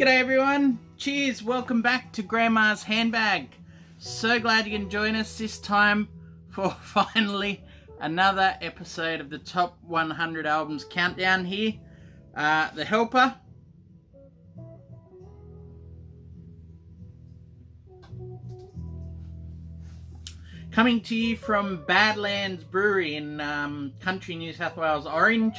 G'day everyone, cheers, welcome back to Grandma's Handbag. So glad you can join us this time for finally another episode of the Top 100 Albums Countdown here. The Helper. Coming to you from Badlands Brewery in country New South Wales, Orange.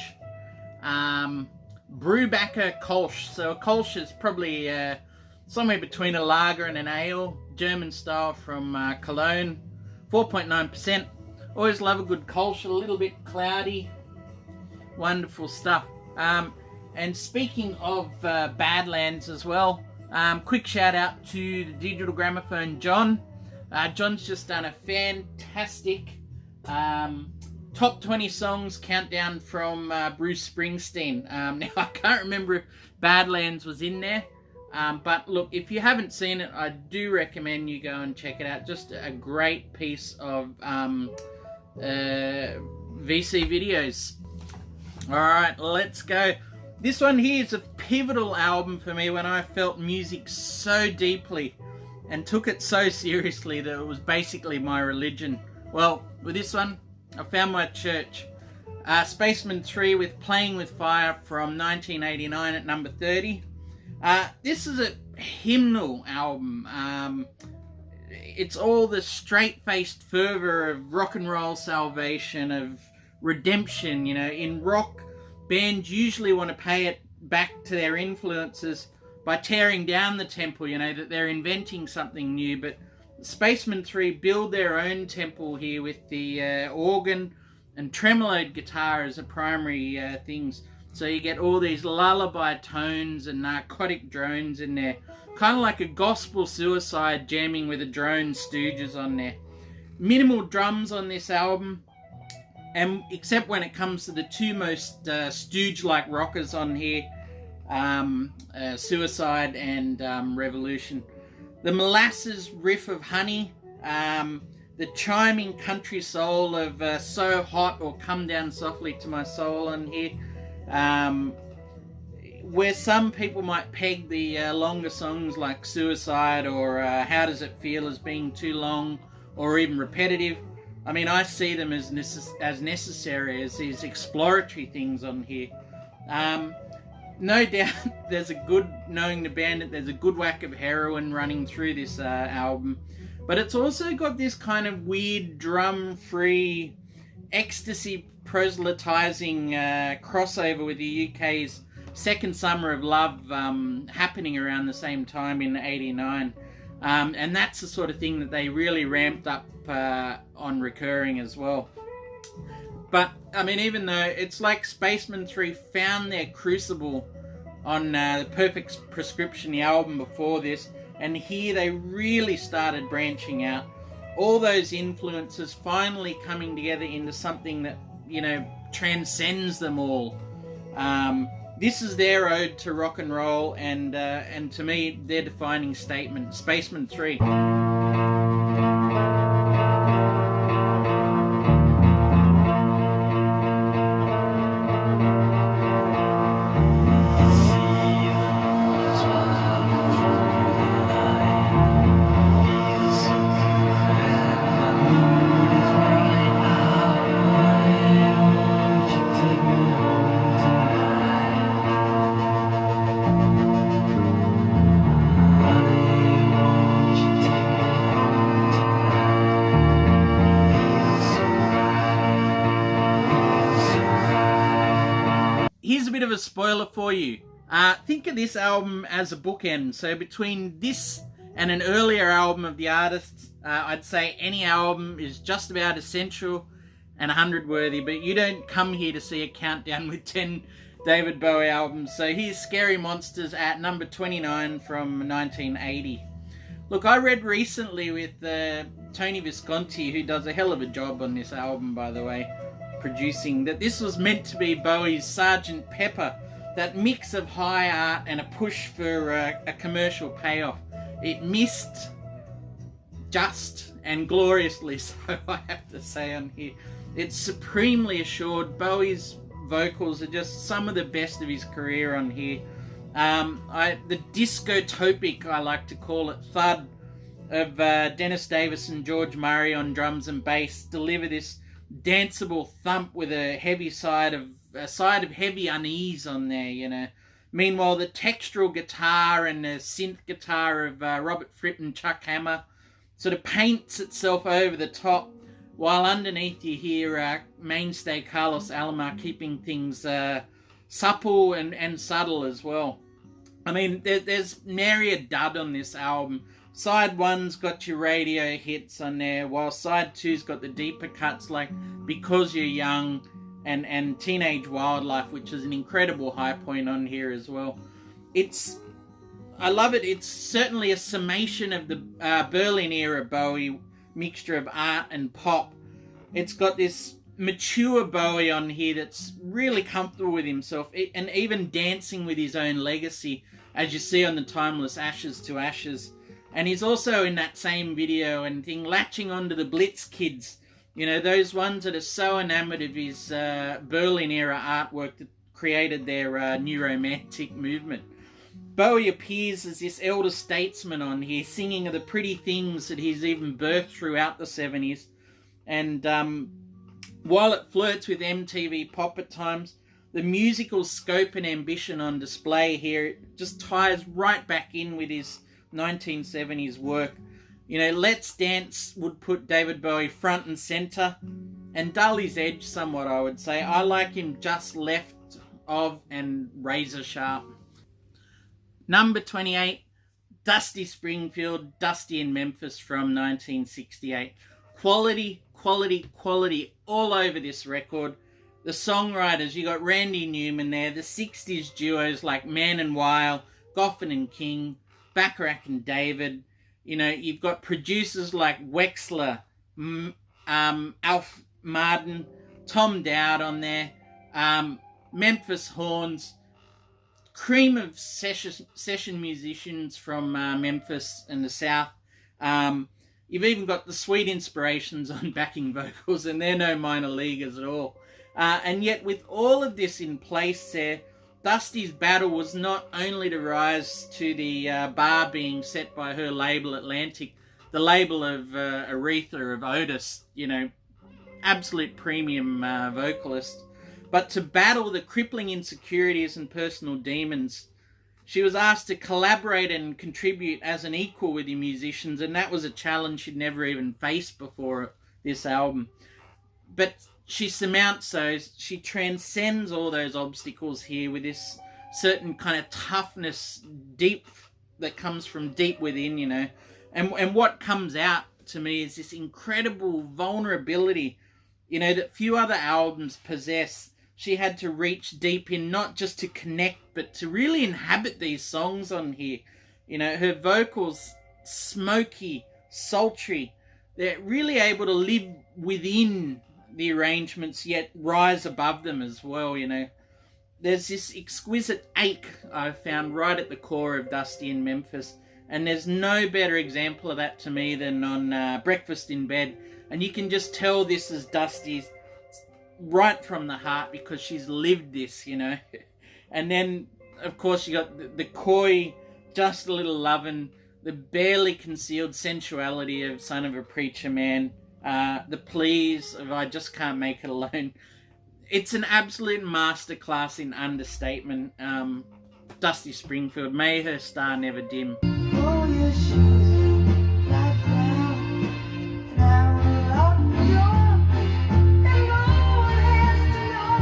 Brewbacker Kolsch. So a Kolsch is probably somewhere between a lager and an ale. German style from Cologne. 4.9%. Always love a good Kolsch. A little bit cloudy. Wonderful stuff. And speaking of Badlands as well, quick shout out to the Digital Gramophone John. John's just done a fantastic top 20 songs countdown from Bruce Springsteen. Now, I can't remember if Badlands was in there, but look, if you haven't seen it, I do recommend you go and check it out. Just a great piece of VC videos. Alright, let's go. This one here is a pivotal album for me when I felt music so deeply and took it so seriously that it was basically my religion. Well, with this one, I found my church. Spaceman 3 with Playing with Fire from 1989 at number 30. This is a hymnal album. It's all the straight-faced fervour of rock and roll salvation, of redemption. You know, in rock, bands usually want to pay it back to their influences by tearing down the temple, you know, that they're inventing something new. But Spaceman 3 build their own temple here with the organ and tremoloed guitar as the primary things. So you get all these lullaby tones and narcotic drones in there. Kind of like a gospel suicide jamming with a drone Stooges on there. Minimal drums on this album, and except when it comes to the two most Stooge-like rockers on here, Suicide and Revolution. The molasses riff of Honey, the chiming country soul of So Hot or Come Down Softly to My Soul on here, where some people might peg the longer songs like Suicide or How Does It Feel as being too long or even repetitive. I mean, I see them as necessary as these exploratory things on here. No doubt there's a good, knowing the band, that there's a good whack of heroin running through this album. But it's also got this kind of weird drum-free, ecstasy proselytizing crossover with the UK's Second Summer of Love happening around the same time in '89. And that's the sort of thing that they really ramped up on recurring as well. But, I mean, even though it's like Spaceman 3 found their crucible on the Perfect Prescription, the album before this, and here they really started branching out. All those influences finally coming together into something that, you know, transcends them all. This is their ode to rock and roll, and to me, their defining statement, Spaceman 3. Here's a bit of a spoiler for you. Think of this album as a bookend. So between this and an earlier album of the artist, I'd say any album is just about essential and 100 worthy. But you don't come here to see a countdown with 10 David Bowie albums. So here's Scary Monsters at number 29 from 1980. Look, I read recently with Tony Visconti, who does a hell of a job on this album, by the way, producing, that this was meant to be Bowie's Sgt. Pepper, that mix of high art and a push for a commercial payoff. It missed just and gloriously, so I have to say on here. It's supremely assured. Bowie's vocals are just some of the best of his career on here. The discotopic, I like to call it, thud of Dennis Davis and George Murray on drums and bass deliver this danceable thump with a side of heavy unease on there, you know. Meanwhile, the textural guitar and the synth guitar of Robert Fripp and Chuck Hammer sort of paints itself over the top, while underneath you hear mainstay Carlos Alomar keeping things supple and subtle as well. I mean, there's nary a dud on this album. Side 1's got your radio hits on there, while side 2's got the deeper cuts like Because You're Young and Teenage Wildlife, which is an incredible high point on here as well. I love it. It's certainly a summation of the Berlin era Bowie mixture of art and pop. It's got this mature Bowie on here that's really comfortable with himself and even dancing with his own legacy, as you see on the timeless Ashes to Ashes. And he's also in that same video and thing latching onto the Blitz kids, you know, those ones that are so enamored of his Berlin era artwork that created their new romantic movement. Bowie appears as this elder statesman on here, singing of the pretty things that he's even birthed throughout the 70s. And while it flirts with MTV pop at times, the musical scope and ambition on display here just ties right back in with his 1970s work. You know, Let's Dance would put David Bowie front and centre and dull his edge somewhat, I would say. I like him just left of and razor sharp. Number 28, Dusty Springfield, Dusty in Memphis from 1968. Quality, quality, quality all over this record. The songwriters, you got Randy Newman there, the 60s duos like Man and Weil, Goffin and King, Bacharach and David. You know, you've got producers like Wexler, Alf Marden, Tom Dowd on there, Memphis Horns, cream of session musicians from Memphis and the South. You've even got the Sweet Inspirations on backing vocals, and they're no minor leaguers at all. And yet with all of this in place there, Dusty's battle was not only to rise to the bar being set by her label Atlantic, the label of Aretha, of Otis, you know, absolute premium vocalist, but to battle the crippling insecurities and personal demons. She was asked to collaborate and contribute as an equal with the musicians, and that was a challenge she'd never even faced before this album. But she surmounts those, she transcends all those obstacles here with this certain kind of toughness deep that comes from deep within, you know. And what comes out to me is this incredible vulnerability, you know, that few other albums possess. She had to reach deep in, not just to connect, but to really inhabit these songs on here. You know, her vocals, smoky, sultry, they're really able to live within the arrangements, yet rise above them as well, you know. There's this exquisite ache I've found right at the core of Dusty in Memphis, and there's no better example of that to me than on Breakfast in Bed. And you can just tell this is Dusty's right from the heart because she's lived this, you know. And then, of course, you got the coy, just a little lovin', the barely concealed sensuality of Son of a Preacher Man, the pleas of I Just Can't Make It Alone. It's an absolute masterclass in understatement. Dusty Springfield, may her star never dim. Oh, your shoes like brown, and I will lock the door, and no one has to know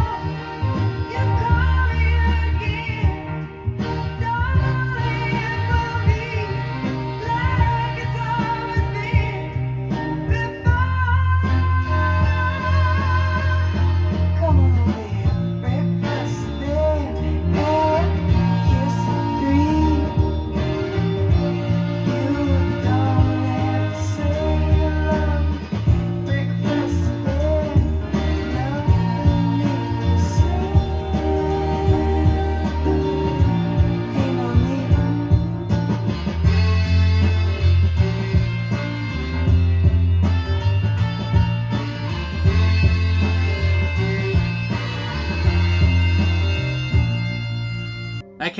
you're coming again, darling. It will be like it's always been before. Come on over here, breakfast in bed, and kiss and dream. You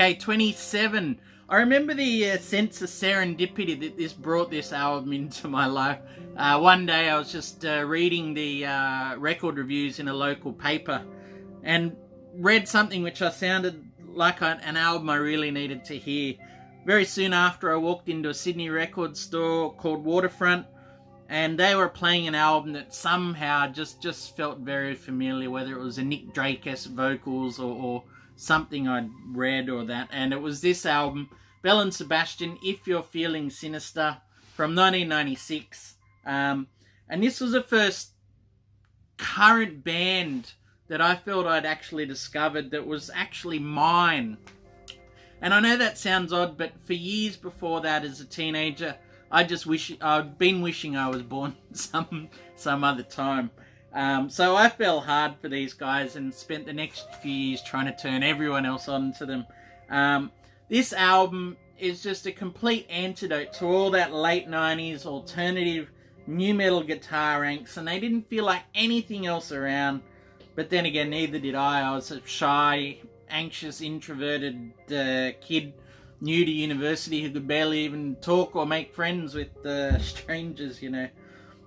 Okay, 27. I remember the sense of serendipity that this brought this album into my life. One day I was just reading the record reviews in a local paper and read something which I sounded like an album I really needed to hear. Very soon after, I walked into a Sydney record store called Waterfront, and they were playing an album that somehow just felt very familiar, whether it was a Nick Drake-esque vocals or something I'd read or that. And it was this album, Belle Sebastian, If You're Feeling Sinister, from 1996. And this was the first current band that I felt I'd actually discovered that was actually mine. And I know that sounds odd, but for years before that, as a teenager, I'd been wishing I was born some other time. So I fell hard for these guys and spent the next few years trying to turn everyone else on to them. This album is just a complete antidote to all that late 90s alternative new metal guitar angst, and they didn't feel like anything else around. But then again, neither did I. I was a shy, anxious, introverted kid, new to university, who could barely even talk or make friends with strangers, you know.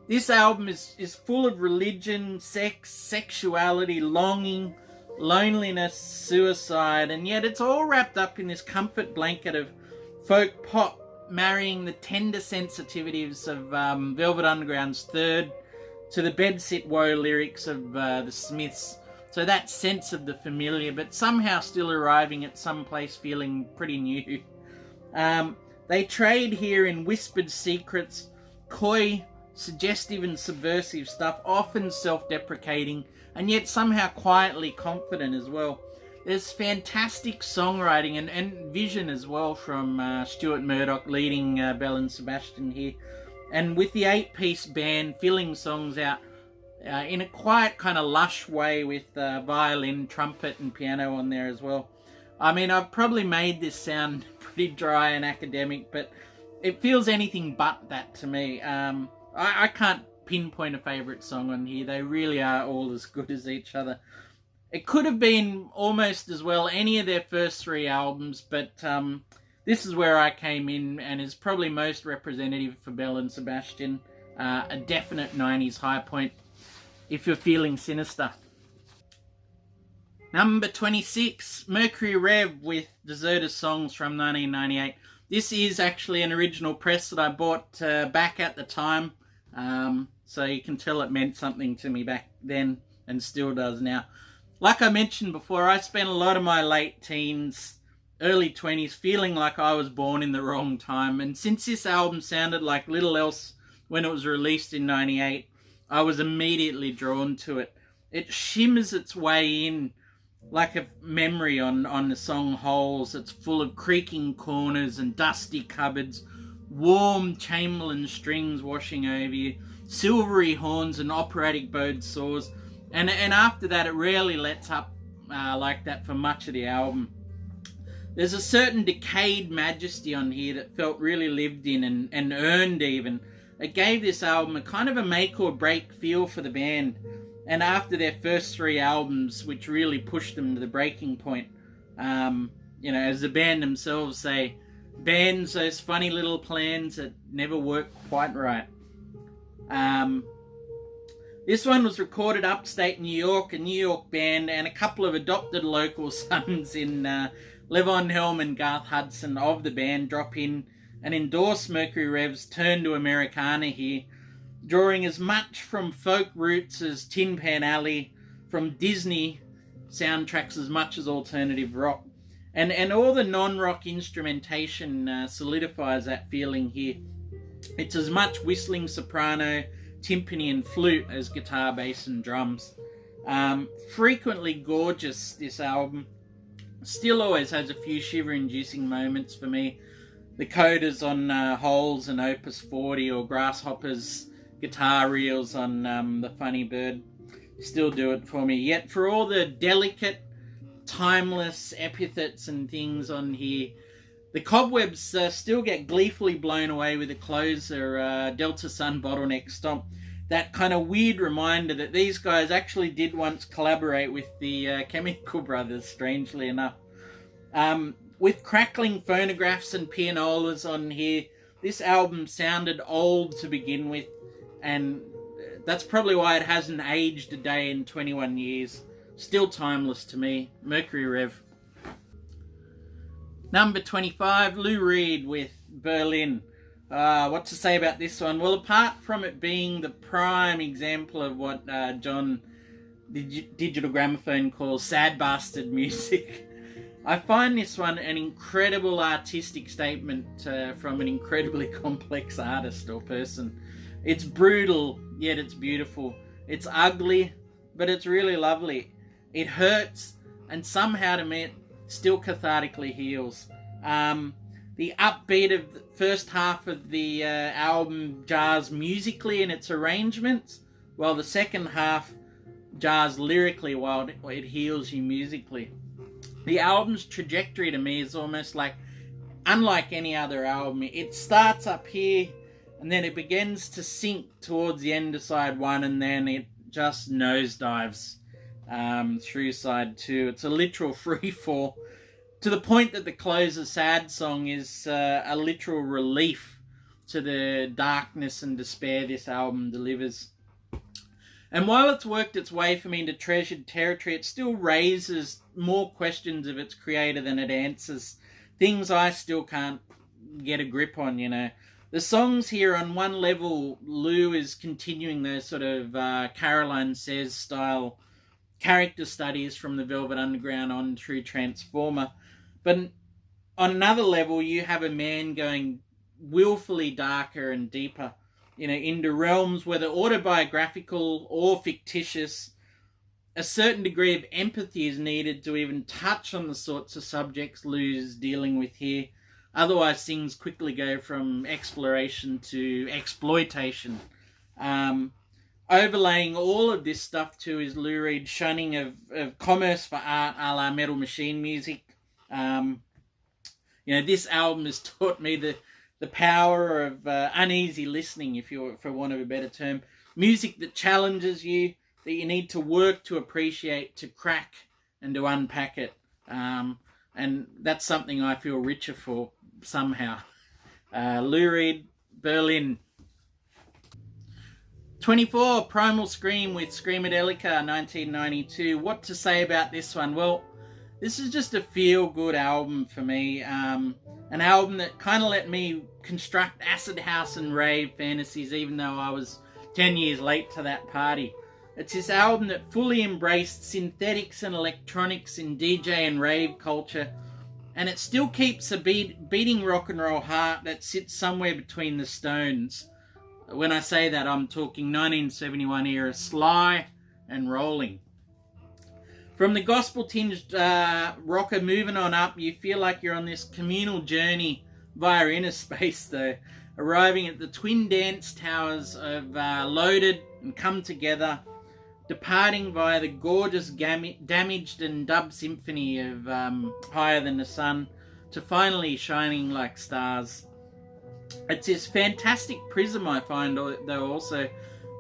This album is full of religion, sex, sexuality, longing, loneliness, suicide, and yet it's all wrapped up in this comfort blanket of folk pop, marrying the tender sensitivities of Velvet Underground's Third to the bedsit woe lyrics of the Smiths. So that sense of the familiar, but somehow still arriving at some place feeling pretty new. They trade here in whispered secrets, coy, suggestive and subversive stuff, often self-deprecating, and yet somehow quietly confident as well. There's fantastic songwriting and vision as well from Stuart Murdoch leading Belle Sebastian here. And with the 8-piece band filling songs out in a quiet kind of lush way with violin, trumpet and piano on there as well. I mean, I've probably made this sound pretty dry and academic, but it feels anything but that to me. I can't pinpoint a favourite song on here. They really are all as good as each other. It could have been almost as well any of their first 3 albums, but this is where I came in and is probably most representative for Belle Sebastian. A definite 90s high point, If You're Feeling Sinister. Number 26, Mercury Rev with Deserter Songs from 1998. This is actually an original press that I bought back at the time. So you can tell it meant something to me back then and still does now. Like I mentioned before, I spent a lot of my late teens, early 20s feeling like I was born in the wrong time. And since this album sounded like little else when it was released in 98, I was immediately drawn to it. It shimmers its way in like a memory on the song Holes. It's full of creaking corners and dusty cupboards, warm Chamberlain strings washing over you, silvery horns and operatic bowed saws. And after that, it rarely lets up like that for much of the album. There's a certain decayed majesty on here that felt really lived in and earned even. It gave this album a kind of a make or break feel for the band. And after their first 3 albums, which really pushed them to the breaking point, you know, as the band themselves say, bands, those funny little plans that never work quite right. This one was recorded upstate New York, a New York band, and a couple of adopted local sons in Levon Helm and Garth Hudson of the band drop in and endorse Mercury Rev's turn to Americana here, drawing as much from folk roots as Tin Pan Alley, from Disney soundtracks as much as alternative rock. And all the non-rock instrumentation solidifies that feeling here. It's as much whistling soprano, timpani and flute as guitar, bass and drums. Frequently gorgeous, this album. Still always has a few shiver-inducing moments for me. The codas on Holes and Opus 40, or Grasshoppers guitar reels on The Funny Bird still do it for me. Yet for all the delicate, timeless epithets and things on here, the cobwebs still get gleefully blown away with the closer, Delta Sun Bottleneck Stomp. That kind of weird reminder that these guys actually did once collaborate with the Chemical Brothers, strangely enough. with crackling phonographs and pianolas on here, this album sounded old to begin with, and that's probably why it hasn't aged a day in 21 years. Still timeless to me. Mercury Rev. Number 25, Lou Reed with Berlin. What to say about this one? Well, apart from it being the prime example of what John Digital Gramophone calls sad bastard music, I find this one an incredible artistic statement from an incredibly complex artist or person. It's brutal, yet it's beautiful. It's ugly, but it's really lovely. It hurts, and somehow to me it still cathartically heals. The upbeat of the first half of the album jars musically in its arrangements, while the second half jars lyrically while it heals you musically. The album's trajectory to me is almost like unlike any other album. It starts up here and then it begins to sink towards the end of side one, and then it just nosedives through side two. It's a literal free fall, to the point that the closer sad song is a literal relief to the darkness and despair this album delivers. And while it's worked its way for me into treasured territory, it still raises more questions of its creator than it answers. Things I still can't get a grip on, you know. The songs here, on one level, Lou is continuing those sort of Caroline Says style character studies from the Velvet Underground on through Transformer. But on another level, you have a man going willfully darker and deeper, you know, into realms, whether autobiographical or fictitious. A certain degree of empathy is needed to even touch on the sorts of subjects Lou's dealing with here. Otherwise, things quickly go from exploration to exploitation. Overlaying all of this stuff too is Lou Reed's shunning of commerce for art, a la Metal Machine music. You know, this album has taught me the power of uneasy listening, for want of a better term. Music that challenges you, that you need to work to appreciate, to crack, and to unpack it. And that's something I feel richer for somehow. Lou Reed, Berlin. 24, Primal Scream with Screamadelica, 1992. What to say about this one? Well, this is just a feel-good album for me. An album that kind of let me construct acid house and rave fantasies, even though I was 10 years late to that party. It's this album that fully embraced synthetics and electronics in DJ and rave culture, and it still keeps a beating rock and roll heart that sits somewhere between the Stones. When I say that, I'm talking 1971 era Sly and Rolling. From the gospel-tinged rocker moving on up, you feel like you're on this communal journey via inner space, though, arriving at the twin dance towers of Loaded and Come Together, departing via the gorgeous Damaged and Dub Symphony of Higher Than the Sun, to finally Shining Like Stars. It's this fantastic prism, I find, though, also,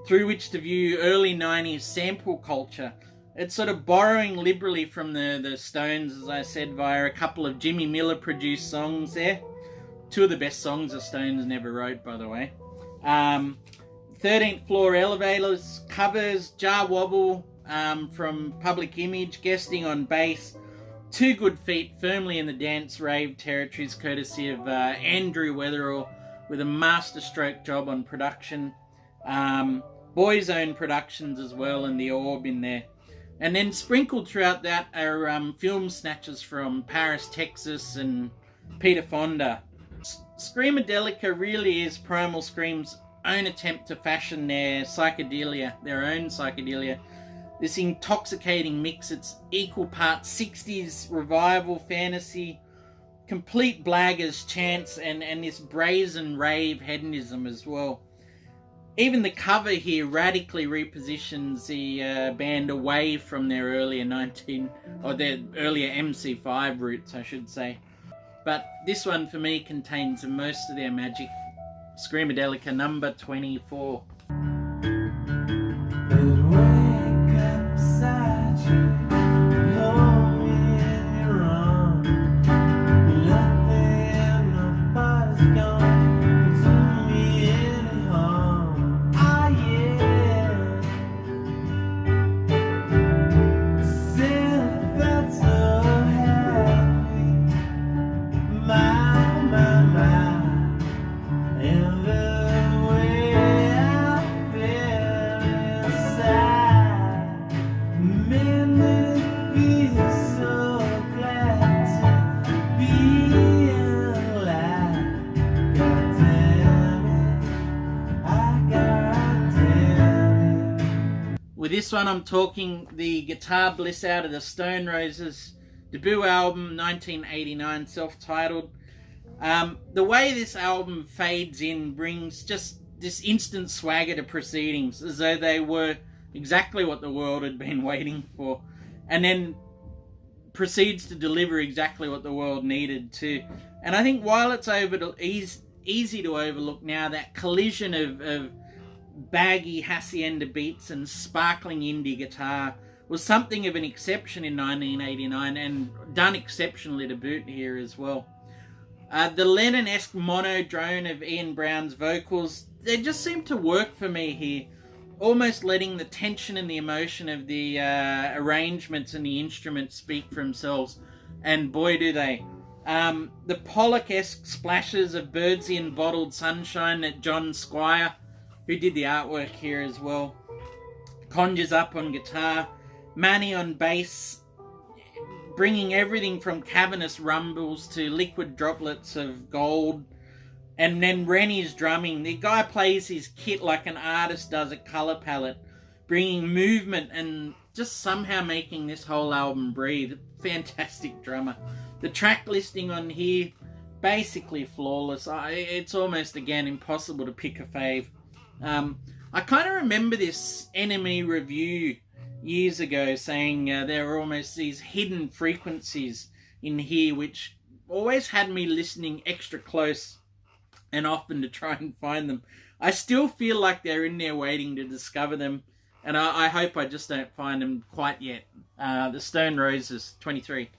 through which to view early 90s sample culture. It's sort of borrowing liberally from the Stones, as I said, via a couple of Jimmy Miller-produced songs there. Two of the best songs the Stones never wrote, by the way. 13th Floor Elevators, covers, Jar Wobble from Public Image, guesting on bass. Two good feet firmly in the dance rave territories, courtesy of Andrew Weatherall, with a masterstroke job on production. Boys Own Productions as well, and The Orb in there. And then sprinkled throughout that are film snatches from Paris, Texas, and Peter Fonda. Screamadelica really is Primal Scream's own attempt to fashion their own psychedelia. This intoxicating mix, it's equal parts 60s revival fantasy, complete blaggers chants, and this brazen rave hedonism as well. Even the cover here radically repositions the band away from their earlier MC5 roots, I should say. But this one for me contains most of their magic. Screamadelica, number 24. my, every way I feel inside made me feel so glad to be alive. God damn it, I got damn it. With this one, I'm talking the guitar bliss out of the Stone Roses debut album, 1989, self-titled. The way this album fades in brings just this instant swagger to proceedings, as though they were exactly what the world had been waiting for, and then proceeds to deliver exactly what the world needed to. And I think while it's easy to overlook now, that collision of baggy hacienda beats and sparkling indie guitar was something of an exception in 1989, and done exceptionally to boot here as well. The Lennon-esque mono drone of Ian Brown's vocals, they just seem to work for me here, almost letting the tension and the emotion of the arrangements and the instruments speak for themselves, and boy do they. The Pollock-esque splashes of birdsey and bottled sunshine that John Squire, who did the artwork here as well, conjures up on guitar, Manny on bass, bringing everything from cavernous rumbles to liquid droplets of gold, and then Rennie's drumming. The guy plays his kit like an artist does a colour palette, bringing movement and just somehow making this whole album breathe. Fantastic drummer. The track listing on here, basically flawless. It's almost, again, impossible to pick a fave. I kind of remember this Enemy review years ago saying there were almost these hidden frequencies in here which always had me listening extra close and often to try and find them. I still feel like they're in there waiting to discover them, and I hope I just don't find them quite yet. The Stone Roses, 23.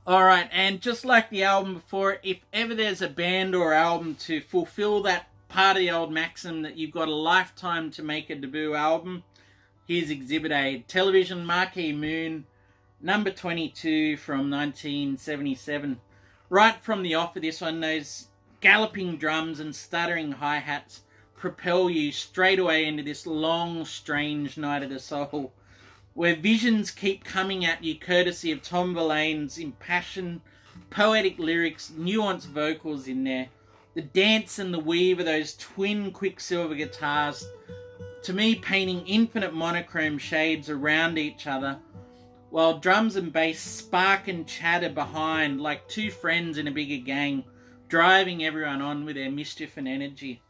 Alright, and just like the album before, if ever there's a band or album to fulfill that part of the old maxim that you've got a lifetime to make a debut album, here's Exhibit A. Television Marquee Moon, number 22 from 1977. Right from the off of this one, those galloping drums and stuttering hi-hats propel you straight away into this long, strange night of the soul, where visions keep coming at you courtesy of Tom Verlaine's impassioned, poetic lyrics, nuanced vocals in there, the dance and the weave of those twin Quicksilver guitars, to me painting infinite monochrome shades around each other, while drums and bass spark and chatter behind like two friends in a bigger gang, driving everyone on with their mischief and energy.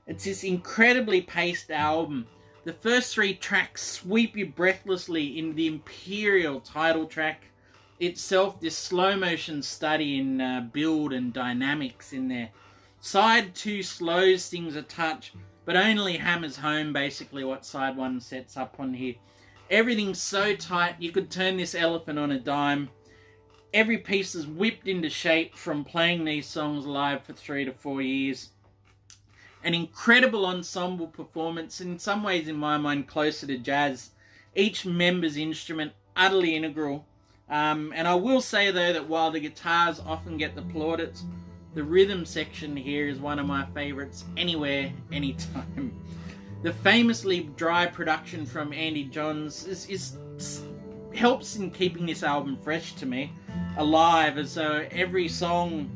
It's this incredibly paced album. The first three tracks sweep you breathlessly into the imperial title track itself, this slow motion study in build and dynamics in there. Side 2 slows things a touch, but only hammers home basically what side 1 sets up on here. Everything's so tight you could turn this elephant on a dime. Every piece is whipped into shape from playing these songs live for 3 to 4 years. An incredible ensemble performance, in some ways in my mind closer to jazz. Each member's instrument utterly integral. And I will say though that while the guitars often get the plaudits, the rhythm section here is one of my favourites anywhere, anytime. The famously dry production from Andy Johns helps in keeping this album fresh to me, alive, as though every song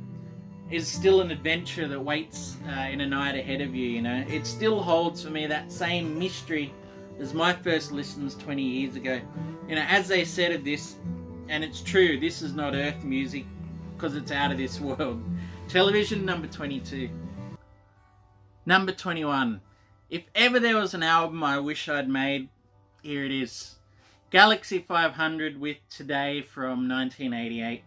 is still an adventure that waits in a night ahead of you, you know. It still holds for me that same mystery as my first listens 20 years ago. You know, as they said of this, and it's true, this is not Earth music because it's out of this world. Television, number 22. Number 21. If ever there was an album I wish I'd made, here it is. Galaxie 500 with Today from 1988.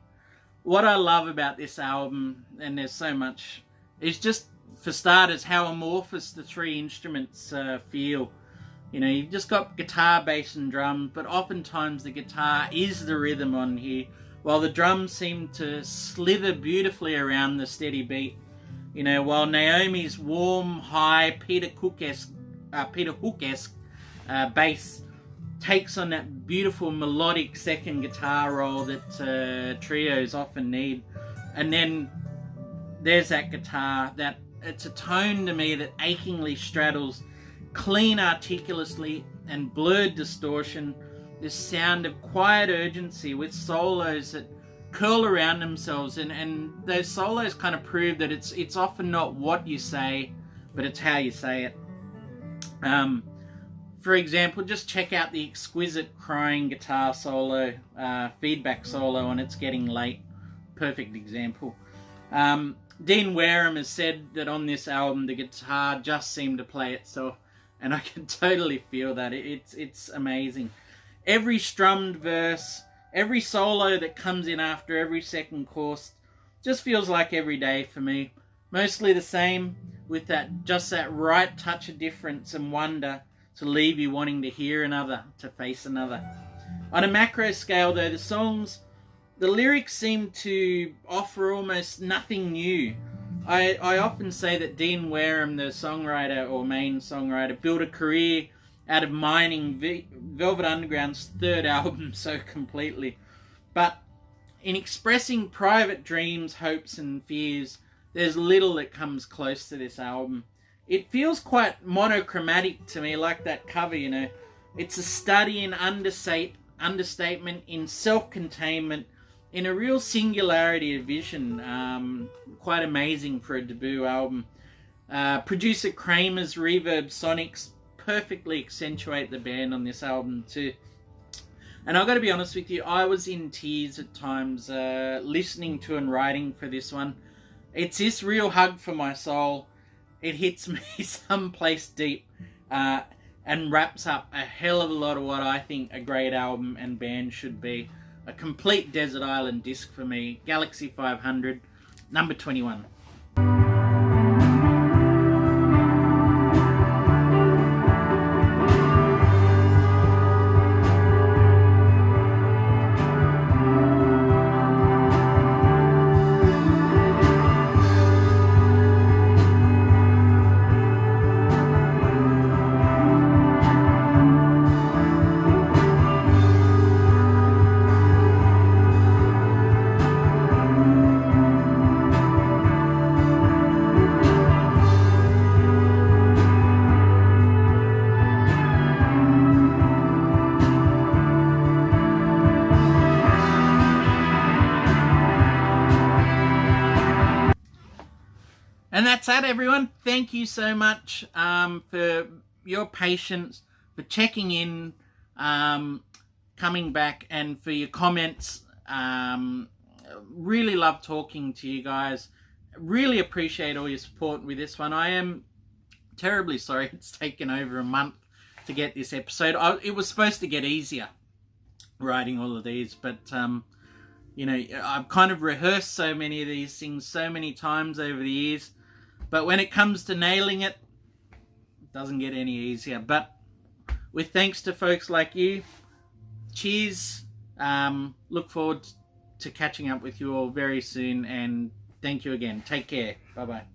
What I love about this album, and there's so much, is just, for starters, how amorphous the three instruments feel. You know, you've just got guitar, bass and drums, but oftentimes the guitar is the rhythm on here, while the drums seem to slither beautifully around the steady beat. You know, while Naomi's warm, high, Peter Hook-esque bass takes on that beautiful melodic second guitar roll that trios often need. And then there's that guitar, that it's a tone to me that achingly straddles clean articulacy and blurred distortion, this sound of quiet urgency with solos that curl around themselves, and those solos kind of prove that it's often not what you say, but it's how you say it. For example, just check out the exquisite crying guitar solo, feedback solo on It's Getting Late. Perfect example. Dean Wareham has said that on this album the guitar just seemed to play itself, and I can totally feel that. It's amazing. Every strummed verse, every solo that comes in after every second chorus just feels like every day for me. Mostly the same, with that right touch of difference and wonder to leave you wanting to hear another, to face another. On a macro scale though, the lyrics seem to offer almost nothing new. I often say that Dean Wareham, the songwriter or main songwriter, built a career out of mining Velvet Underground's third album so completely. But in expressing private dreams, hopes and fears, there's little that comes close to this album. It feels quite monochromatic to me, like that cover, you know. It's a study in understatement, in self-containment, in a real singularity of vision. Quite amazing for a debut album. Producer Kramer's reverb sonics perfectly accentuate the band on this album too. And I've got to be honest with you, I was in tears at times listening to and writing for this one. It's this real hug for my soul. It hits me someplace deep and wraps up a hell of a lot of what I think a great album and band should be. A complete desert island disc for me. Galaxie 500, number 21. And that's that, everyone. Thank you so much for your patience, for checking in, coming back, and for your comments. Really love talking to you guys. Really appreciate all your support with this one. I am terribly sorry it's taken over a month to get this episode. It was supposed to get easier writing all of these, but you know, I've kind of rehearsed so many of these things so many times over the years. But when it comes to nailing it, it doesn't get any easier. But with thanks to folks like you, cheers. Look forward to catching up with you all very soon. And thank you again. Take care. Bye-bye.